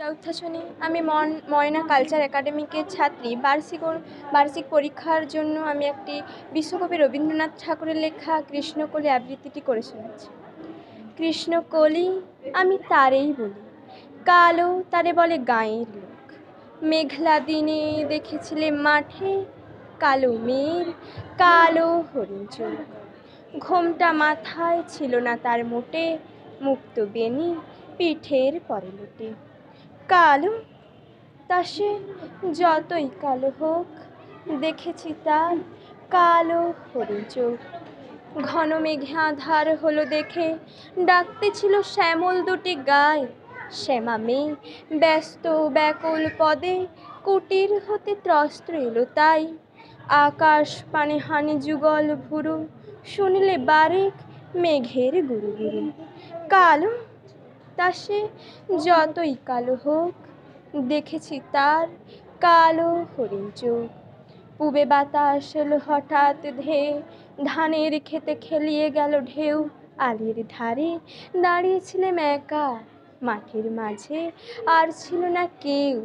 উত্থাসনী আমি ময়না কালচার একাডেমিকের ছাত্রী। বার্ষিক পরীক্ষার জন্য আমি একটি বিশ্বকবি রবীন্দ্রনাথ ঠাকুরের লেখা কৃষ্ণকলি আবৃত্তিটি করে শোনাচ্ছি। কৃষ্ণকলি আমি তারেই বলি, কালো তারে বলে গাঁয়ের লোক। মেঘলা দিনে দেখেছিলে মাঠে কালো মেঘ, কালো হরিণ চোখ। ঘোমটা মাথায় ছিল না তার মোটে, মুক্ত বেনি পিঠের পরে লোটে। কালো তা সে যতই কালো হোক, দেখেছি তার কালো হরিণ চোখ। ঘন মেঘে আঁধার হলো দেখে ডাকতে ছিল শ্যামল দুটি গায়ে। শ্যামা মেয়ে ব্যস্ত ব্যাকুল পদে কুটির হতে ত্রস্ত এলো তাই। আকাশ পানে হানি যুগল ভুরু, শুনলে বারেক মেঘের গুরু গুরু। কালো তা সে যতই কালো হোক, দেখেছি তার কালো হরিণ চোখ। পুবে বাতাস এলো হঠাৎ ধেয়ে, ধানের খেতে খেলিয়ে গেল ঢেউ। আলির ধারে দাঁড়িয়েছিলাম একা, মাঠের মাঝে আর ছিল না কেউ।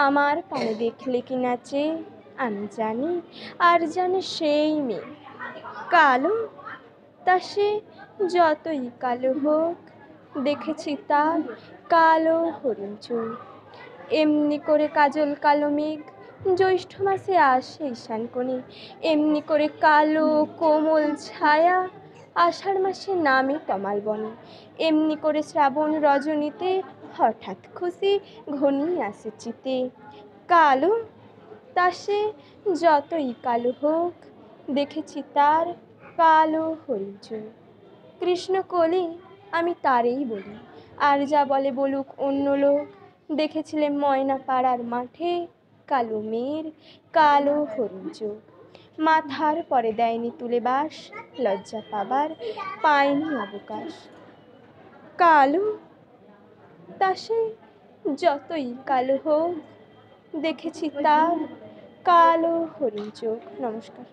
আমার পানে দেখলে কি নাচে আমি জানি, আর জানে সেই মেয়ে। কালো তা সে যতই কালো হোক, দেখেছি তার কালো হরিণ চোখ। এমনি করে কাজল কালো মেঘ জ্যৈষ্ঠ মাসে আসে ঈশান কোণে। এমনি করে কালো কোমল ছায়া আষাঢ় মাসে নামে তমাল বনে। এমনি করে শ্রাবণ রজনীতে হঠাৎ খুশি ঘনিয়ে আসে চিতে। কালো তা সে যতই কালো হোক, দেখেছি তার কালো হরিণ চোখ। কৃষ্ণকলি আমি তারেই বলি, আর যা বলে বলুক অন্য লোক। দেখেছিলেন ময়না পাড়ার মাঠে কালো মেয়ের কালো হরিণ চোখ। মাথার পরে দেয়নি তুলে বাস, লজ্জা পাবার পায়নি অবকাশ। কালো তা সে যতই কালো হোক, দেখেছি তার কালো হরিণ চোখ। নমস্কার।